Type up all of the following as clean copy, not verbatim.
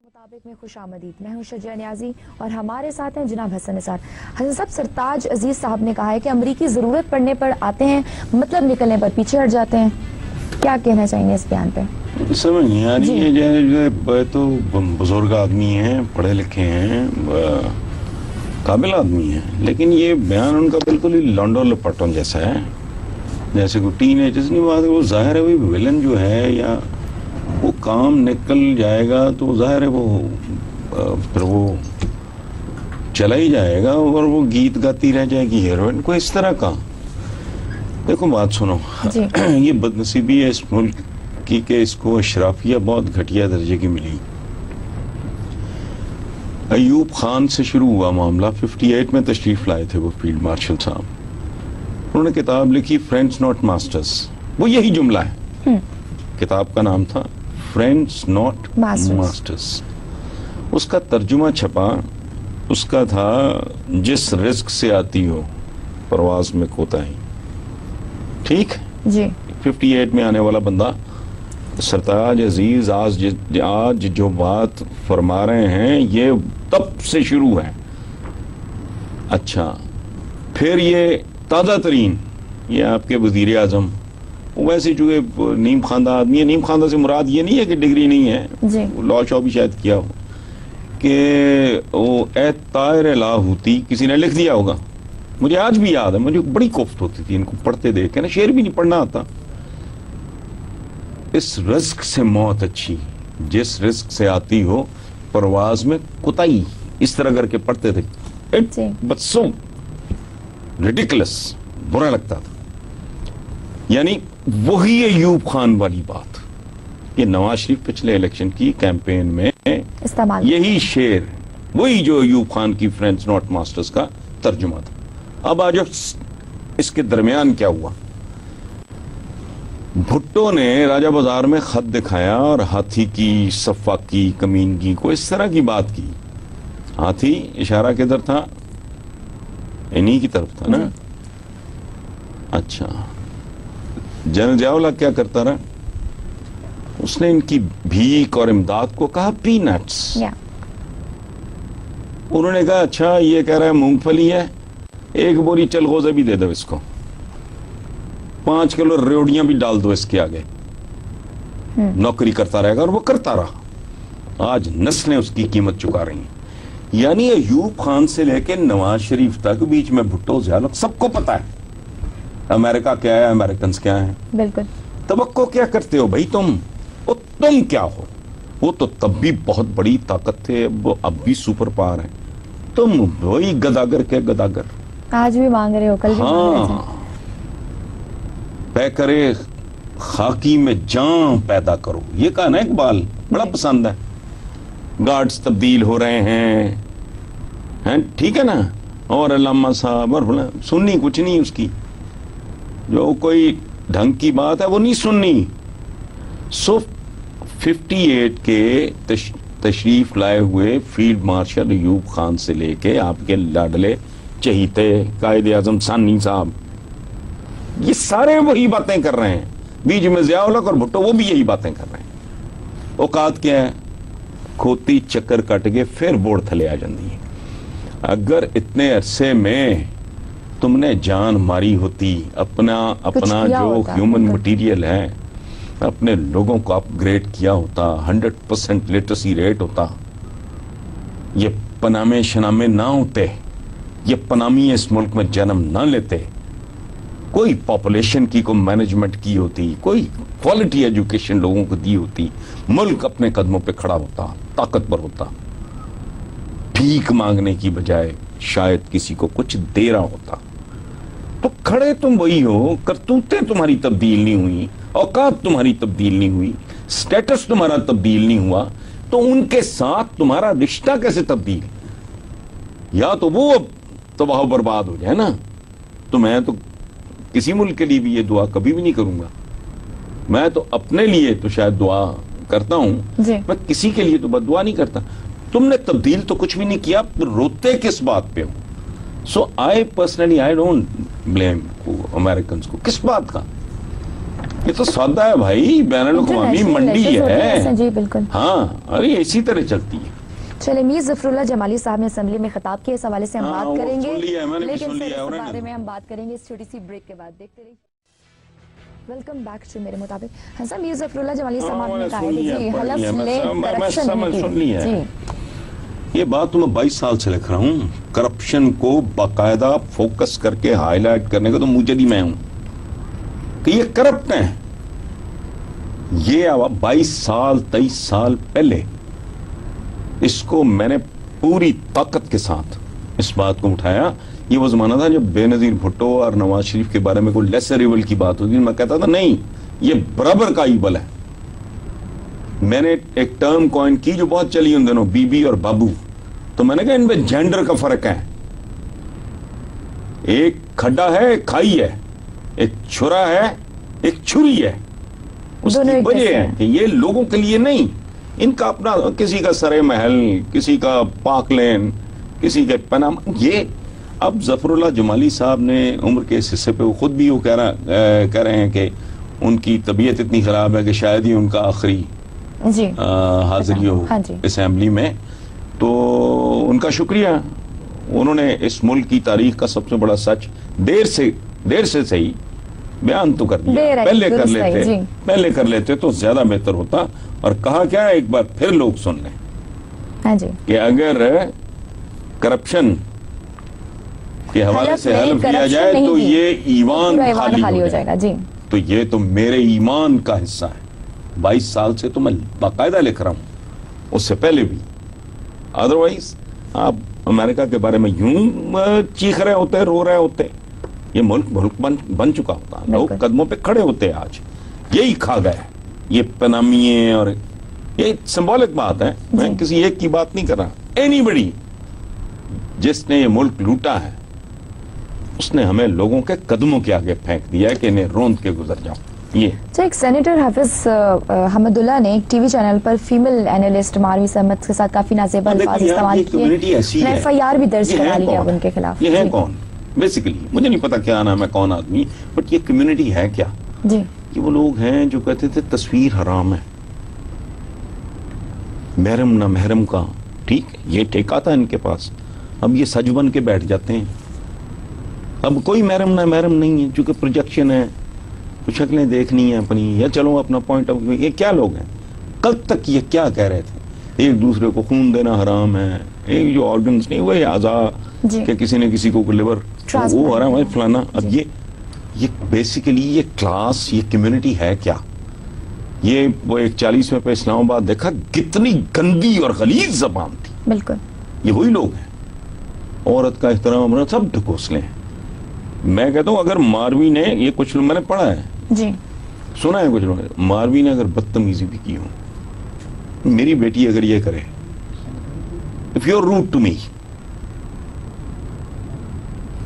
مطابق میں خوش آمدید. میں ہوں شجاع نیازی اور ہمارے ساتھ ہیں جناب حسن نثار. حسن صاحب، سرتاج عزیز صاحب نے کہا ہے کہ امریکی ضرورت پڑنے پر آتے ہیں، مطلب نکلنے پر پیچھے ہٹ جاتے ہیں. کیا کہنا چاہیں گے اس بیان پہ؟ سمجھ نہیں آ رہی ہے. جو تو بزرگ آدمی ہیں، پڑھے لکھے ہیں، قابل آدمی ہیں، لیکن یہ بیان ان کا بالکل ہی لانڈو لپٹوں جیسا ہے، جیسے کوئی ٹین ایجز نہیں بات ہے. وہ ظاہر ہے وہ ویلن جو ہے یا وہ کام نکل جائے گا تو ظاہر ہے وہ پھر وہ چلا ہی جائے گا اور وہ گیت گاتی رہ جائے گی ہیروئن کو اس طرح کا. دیکھو بات سنو، یہ بدنصیبی ہے اس ملک کی کہ اس کو اشرافیہ بہت گھٹیا درجے کی ملی. ایوب خان سے شروع ہوا معاملہ. 58 میں تشریف لائے تھے وہ فیلڈ مارشل صاحب. انہوں نے کتاب لکھی فرینڈز ناٹ ماسٹرز. وہ یہی جملہ ہے، کتاب کا نام تھا فرینڈز ناٹ ماسٹرز. اس کا ترجمہ چھپا، اس کا تھا جس رزق سے آتی ہو پرواز میں کوتاہی. ٹھیک جی. 58 میں آنے والا بندہ سرتاج عزیز آج جو بات فرما رہے ہیں یہ تب سے شروع ہے. اچھا، پھر یہ تازہ ترین، یہ آپ کے وزیر اعظم ویسے جو نیم خواندہ آدمی ہے. نیم خواندہ سے مراد یہ نہیں ہے کہ ڈگری نہیں ہے، جی. لا شاء بھی شاید کیا ہو کہ وہ اے طائر لا ہوتی کسی نے لکھ دیا ہوگا. مجھے آج بھی یاد ہے، مجھے بڑی کوفت ہوتی تھی ان کو پڑھتے دیکھ کے نا. شعر بھی نہیں پڑھنا آتا. اس رزق سے موت اچھی جس رزق سے آتی ہو پرواز میں کوتاہی، اس طرح کر کے پڑھتے تھے. بٹ سو ریڈیکلس، برا لگتا تھا. یعنی وہی ایوب خان والی بات. یہ نواز شریف پچھلے الیکشن کی کیمپین میں یہی شعر، وہی جو ایوب خان کی فرینڈز ناٹ ماسٹرز کا ترجمہ تھا. اب آج اس کے درمیان کیا ہوا؟ بھٹو نے راجہ بازار میں خط دکھایا اور ہاتھی کی صفاقی کمینگی کو اس طرح کی بات کی. ہاتھی اشارہ کدھر تھا؟ انہی کی طرف تھا نا. اچھا، جنرل ضیاء الحق کیا کرتا رہا؟ اس نے ان کی بھیک اور امداد کو کہا پی نٹس. انہوں نے کہا اچھا یہ کہہ رہا ہے مونگ پھلی ہے، ایک بوری چلغوزے بھی دے دو اس کو، 5 کلو ریوڑیاں بھی ڈال دو اس کے آگے، نوکری کرتا رہے گا. اور وہ کرتا رہا. آج نسلیں اس کی قیمت چکا رہی ہیں. یعنی ایوب خان سے لے کے نواز شریف تک بیچ میں بھٹو ضیاء الحق سب کو پتا ہے امریکہ کیا ہے، امریکنز کیا ہیں. بالکل. توقع کیا کرتے ہو بھائی تم؟ تم کیا ہو؟ وہ تو تب بھی بہت بڑی طاقت تھے، وہ اب بھی سپر پاور ہیں. تم وہی گداگر کے گداگر، آج بھی مانگ رہے ہو، کل بھی مانگ رہے تھے. پے کرے خاکی میں جان پیدا کرو، یہ کہا نا اقبال، بڑا پسند ہے. گارڈز تبدیل ہو رہے ہیں، ٹھیک ہے نا. اور علامہ صاحب اور سننی کچھ نہیں اس کی، جو کوئی ڈھنگ کی بات ہے وہ نہیں سننی. سو 58 کے تشریف لائے ہوئے فیلڈ مارشل ایوب خان سے لے کے آپ کے لاڈلے چہیتے قائد اعظم ثانی صاحب، یہ سارے وہی باتیں کر رہے ہیں. بیچ میں ضیاء الحق اور بھٹو وہ بھی یہی باتیں کر رہے ہیں. اوقات کیا ہے؟ کھوتی چکر کٹ کے پھر بوڑ تھلے آ جاندی ہے. اگر اتنے عرصے میں تم نے جان ماری ہوتی، اپنا جو ہیومن مٹیریل ہے، اپنے لوگوں کو اپ گریڈ کیا ہوتا، 100% لٹریسی ریٹ ہوتا، یہ پنامے شنامے نہ ہوتے، یہ پنامی اس ملک میں جنم نہ لیتے، کوئی پاپولیشن کی کوئی مینجمنٹ کی ہوتی، کوئی کوالٹی ایجوکیشن لوگوں کو دی ہوتی، ملک اپنے قدموں پہ کھڑا ہوتا، طاقتور ہوتا، بھیک مانگنے کی بجائے شاید کسی کو کچھ دے رہا ہوتا. تو کھڑے تم وہی ہو، کرتوتیں تمہاری تبدیل نہیں ہوئی، اوقات تمہاری تبدیل نہیں ہوئی، سٹیٹس تمہارا تبدیل نہیں ہوا، تو ان کے ساتھ تمہارا رشتہ کیسے تبدیل؟ یا تو وہ تباہ و برباد ہو جائے نا. تو میں تو کسی ملک کے لیے بھی یہ دعا کبھی بھی نہیں کروں گا. میں تو اپنے لیے تو شاید دعا کرتا ہوں، میں کسی کے لیے تو بد دعا نہیں کرتا. تم نے تبدیل تو کچھ بھی نہیں کیا، روتے کس بات پہ ہو؟ So I personally I don't blame Americans کو. کس بات کا؟ یہ تو سودا ہے بھائی، بین الاقوامی منڈی ہے جی بالکل. ہاں، ارے اسی طرح چلتی ہے. چلے میر ظفر اللہ جمالی صاحب نے اسمبلی میں خطاب کیا، اس حوالے سے ہم بات کریں گے، لیکن پھر اس بارے میں ہم بات کریں گے اس چھوٹی سی بریک کے بعد. دیکھتے رہیے. ویلکم بیک ٹو میرے مطابق. حسن میر ظفر اللہ جمالی صاحب نے کہا ہے کہ جی حلف لے کرپشن نہیں کی. یہ بات تو میں 22 سال سے لکھ رہا ہوں. کرپشن کو باقاعدہ فوکس کر کے ہائی لائٹ کرنے کا تو مجھے نہیں، میں ہوں کہ یہ کرپٹ ہیں. یہ 22 سال 23 سال پہلے اس کو میں نے پوری طاقت کے ساتھ اس بات کو اٹھایا. یہ وہ زمانہ تھا جب بے نظیر بھٹو اور نواز شریف کے بارے میں کوئی لیسر ایول کی بات ہوتی، میں کہتا تھا نہیں، یہ برابر کا ایول ہے. میں نے ایک ٹرم کوائن کی جو بہت چلی ان دنوں، بی بی اور بابو. تو میں نے کہا ان میں جینڈر کا فرق ہے. ایک کھڈا ہے، ایک کھائی ہے، ایک چھرا ہے، ایک چھری ہے. اس کی وجہ ہے کہ یہ لوگوں کے لیے نہیں، ان کا اپنا، کسی کا سرے محل، کسی کا پاک لین، کسی کے پناہ. یہ اب ظفر اللہ جمالی صاحب نے عمر کے اس حصے پہ وہ خود بھی وہ کہہ رہے ہیں کہ ان کی طبیعت اتنی خراب ہے کہ شاید ہی ان کا آخری حاضری ہو اسمبلی میں. تو ان کا شکریہ، انہوں نے اس ملک کی تاریخ کا سب سے بڑا سچ دیر سے صحیح بیان تو کر دیا. پہلے کر لیتے تو زیادہ بہتر ہوتا. اور کہا کیا ہے، ایک بار پھر لوگ سن لیں کہ اگر کرپشن کے حوالے سے حلف کیا جائے تو یہ ایمان خالی ہو جائے گا. تو یہ تو میرے ایمان کا حصہ ہے. 22 سال سے تو میں باقاعدہ لکھ رہا ہوں، اس سے پہلے بھی. ادروائز آپ امریکہ کے بارے میں یوں چیخ رہے ہوتے، رو رہے ہوتے، یہ ملک بن چکا ہوتا. لوگ قدموں پہ کھڑے ہوتے. آج یہی کھا گئے یہ پنامیے، اور یہ سمبولک بات ہے. میں کسی ایک کی بات نہیں کر رہا. اینی بڑی جس نے یہ ملک لوٹا ہے اس نے ہمیں لوگوں کے قدموں کے آگے پھینک دیا ہے کہ انہیں روند کے گزر جاؤ. یہ ایک سینیٹر حافظ حمد اللہ نے ایک ٹی وی چینل پر فیمل اینالسٹ ماروی سمت کے ساتھ کافی نازیبا الفاظ استعمال کیے. ایف آئی آر بھی درج کرا لی ہے ان کے خلاف. یہ ہے کون؟ بیسیکلی مجھے نہیں پتا کیا نام ہے، کون آدمی، بٹ یہ کمیونٹی ہے کیا؟ جی یہ وہ لوگ ہیں جو کہتے تھے تصویر حرام ہے، محرم نہ محرم کا. ٹھیک، یہ ٹھیکا تھا ان کے پاس. اب یہ سج بن کے بیٹھ جاتے ہیں. اب کوئی محرم نہ محرم نہیں ہے، چونکہ پروجیکشن ہے، کچھ شکلیں دیکھنی ہیں اپنی، یا چلو اپنا پوائنٹ آف ویو. یہ کیا لوگ ہیں؟ کل تک یہ کیا کہہ رہے تھے؟ ایک دوسرے کو خون دینا حرام ہے، ایک جو آرگنز نہیں، وہ اعضاء کہ کسی نے کسی کو لیور وہ حرام ہے فلانا. اب یہ بیسیکلی یہ کلاس، یہ کمیونٹی ہے کیا؟ یہ وہ ایک 40ویں پہ اسلام آباد دیکھا، کتنی گندی اور غلیظ زبان تھی. بالکل یہ وہی لوگ ہیں. عورت کا احترام سب ڈھکوسلے ہیں. میں کہتا ہوں اگر ماروی نے یہ کچھ میں نے پڑھا ہے، جی سنا ہے کچھ لوگ، ماروی نے اگر بدتمیزی بھی کی ہو، میری بیٹی اگر یہ کرے، if you're rude to me،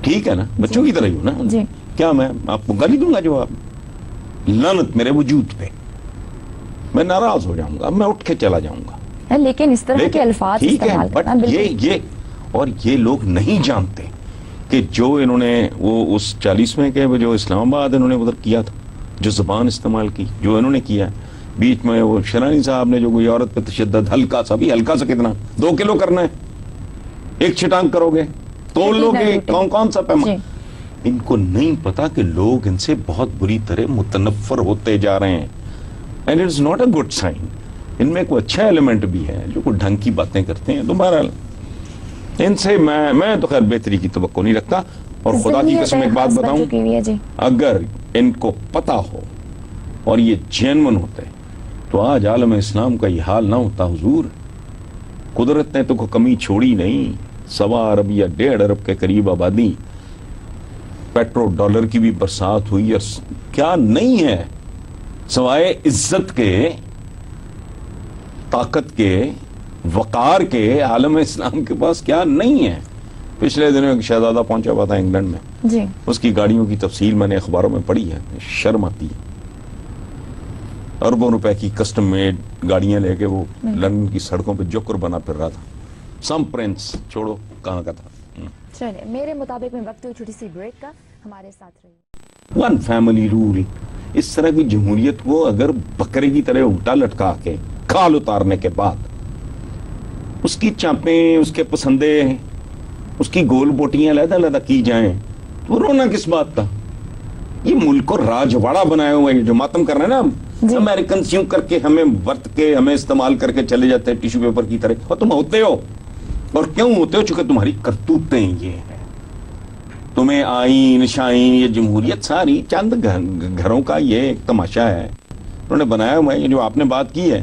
ٹھیک ہے نا، بچوں کی طرح ہی ہوں نا، جی کیا میں آپ کو گالی دوں گا؟ جواب لعنت میرے وجود پہ، میں ناراض ہو جاؤں گا، میں اٹھ کے چلا جاؤں گا. لیکن اس طرح کے الفاظ استعمال کرنا، یہ اور یہ لوگ نہیں جانتے کہ جو انہوں نے وہ اس 40ویں کے جو اسلام آباد انہوں نے ادھر کیا تھا، جو زبان استعمال کی، جو انہوں نے کیا بیچ میں، وہ شرانی صاحب نے جو کوئی عورت پہ تشدد، ہلکا سا بھی، ہلکا سا کتنا 2 کلو کرنا ہے، ایک چھٹانگ کرو گے، تول لو گے، کون سا پیمانہ. ان کو نہیں پتا کہ لوگ ان سے بہت بری طرح متنفر ہوتے جا رہے ہیں. And it is not a good sign. ان میں کوئی اچھا ایلیمنٹ بھی ہے جو کوئی ڈھنگ کی باتیں کرتے ہیں. تو بہرحال ان سے میں تو خیر بہتری کی توقع نہیں رکھتا. اور خدا کی قسم ایک بات بتاؤں، اگر ان کو پتا ہو اور یہ جینون ہوتے تو آج عالم اسلام کا یہ حال نہ ہوتا. حضور، قدرت نے تو کوئی کمی چھوڑی نہیں. 1.25 ارب یا 1.5 ارب کے قریب آبادی، پیٹرو ڈالر کی بھی برسات ہوئی، اور کیا نہیں ہے سوائے عزت کے، طاقت کے، وقار کے، عالم اسلام کے پاس کیا نہیں ہے. پچھلے دنوں ایک شہزادہ پہنچا ہوا تھا انگلینڈ میں، جی اس کی گاڑیوں کی تفصیل میں نے اخباروں میں پڑھی ہے، شرم آتی ہے. اربوں روپے کی کسٹم میڈ گاڑیاں لے کے وہ لندن کی سڑکوں پہ جوکر بنا پھر رہا تھا. سم پرنس چھوڑو کہاں کا تھا. چلے میرے مطابق میں وقت ہو چھوٹی سی بریک کا، ہمارے ساتھ رہیے. ون فیملی رول اس طرح کی جمہوریت کو اگر بکرے کی طرح الٹا لٹکا کے کھال اتارنے کے بعد اس کی چاپیں، اس کے پسندے، اس کی گول بوٹیاں علیحدہ علیحدہ کی جائیں تو رونا کس بات کا؟ یہ ملک کو راجواڑا بنایا ہوا ہے جو ماتم کر رہے ہیں نا ہم امریکنز یوں کر کے ہمیں ورت کے ہمیں استعمال کر کے چلے جاتے ہیں ٹیشو پیپر کی طرح. اور تم ہوتے ہو، اور کیوں ہوتے ہو؟ چونکہ تمہاری کرتوتیں یہ ہیں. تمہیں آئین شائن یہ جمہوریت ساری چند گھروں کا یہ ایک تماشا ہے انہوں نے بنایا ہوا ہے. یہ جو آپ نے بات کی ہے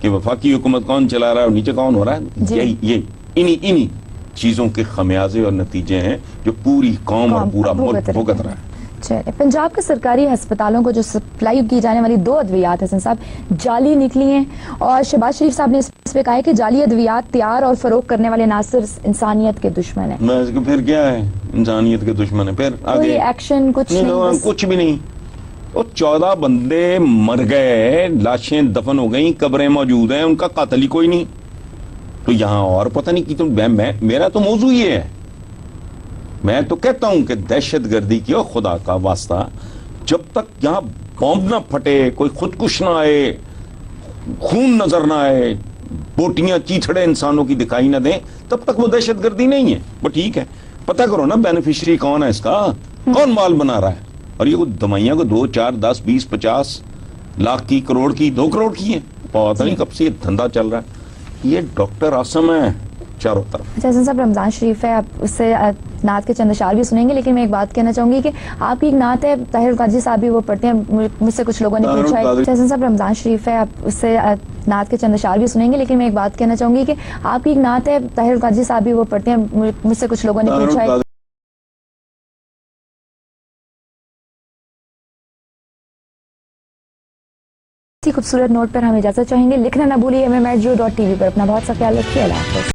کہ وفاقی حکومت کون چلا رہا ہے اور نیچے کون ہو رہا ہے، یہ انہی چیزوں کے خمیازے اور نتیجے ہیں جو پوری قوم اور پورا ملک بھگت رہا ہے. پنجاب کے سرکاری ہسپتالوں کو جو سپلائی کی جانے والی 2 ادویات حسن صاحب جعلی نکلی ہیں، اور شہباز شریف صاحب نے اس پہ کہا ہے کہ جعلی ادویات تیار اور فروخت کرنے والے عناصر انسانیت کے دشمن ہیں. پھر کیا ہے انسانیت کے دشمن ہے؟ پھر آگے ایکشن کچھ بھی نہیں. وہ 14 بندے مر گئے، لاشیں دفن ہو گئیں، قبریں موجود ہیں، ان کا قاتل ہی کوئی نہیں. تو یہاں اور پتہ نہیں کی میرا تو موضوع یہ ہے. میں تو کہتا ہوں کہ دہشت گردی کی اور خدا کا واسطہ جب تک یہاں بم نہ پھٹے، کوئی خودکش نہ آئے، خون نظر نہ آئے، بوٹیاں چیتھڑے انسانوں کی دکھائی نہ دیں، تب تک وہ دہشت گردی نہیں ہے. وہ ٹھیک ہے، پتہ کرو نا بینیفیشری کون ہے اس کا، کون مال بنا رہا ہے. اور یہ دوائیاں کو 2 4 10 20 50 لاکھ کی، کروڑ کی، 2 کروڑ کی ہیں. پتہ نہیں کب سے یہ دھندا چل رہا ہے. یہ ڈاکٹر آسم ہے چاروں طرف. حسن صاحب رمضان شریف ہے، آپ اس سے نعت کے چند اشعار بھی سنیں گے، لیکن میں ایک بات کہنا چاہوں گی کہ آپ کی ایک نعت ہے طاہر القادری صاحب بھی وہ پڑھتے ہیں، مجھ سے کچھ لوگوں نے پوچھا ہے. حسن صاحب رمضان شریف ہے، آپ اس سے نعت کے چند اشعار بھی سنیں گے، لیکن میں ایک بات کہنا چاہوں گی کہ آپ کی ایک نعت ہے طاہر القادری صاحب بھی وہ پڑھتے ہیں، مجھ سے کچھ لوگوں نے پوچھا ہے. اسی خوبصورت نوٹ پر ہم اجازت چاہیں گے. لکھنا نہ بھولیے MMatjo.tv پر. اپنا بہت سا خیال رکھیے. اللہ حافظ.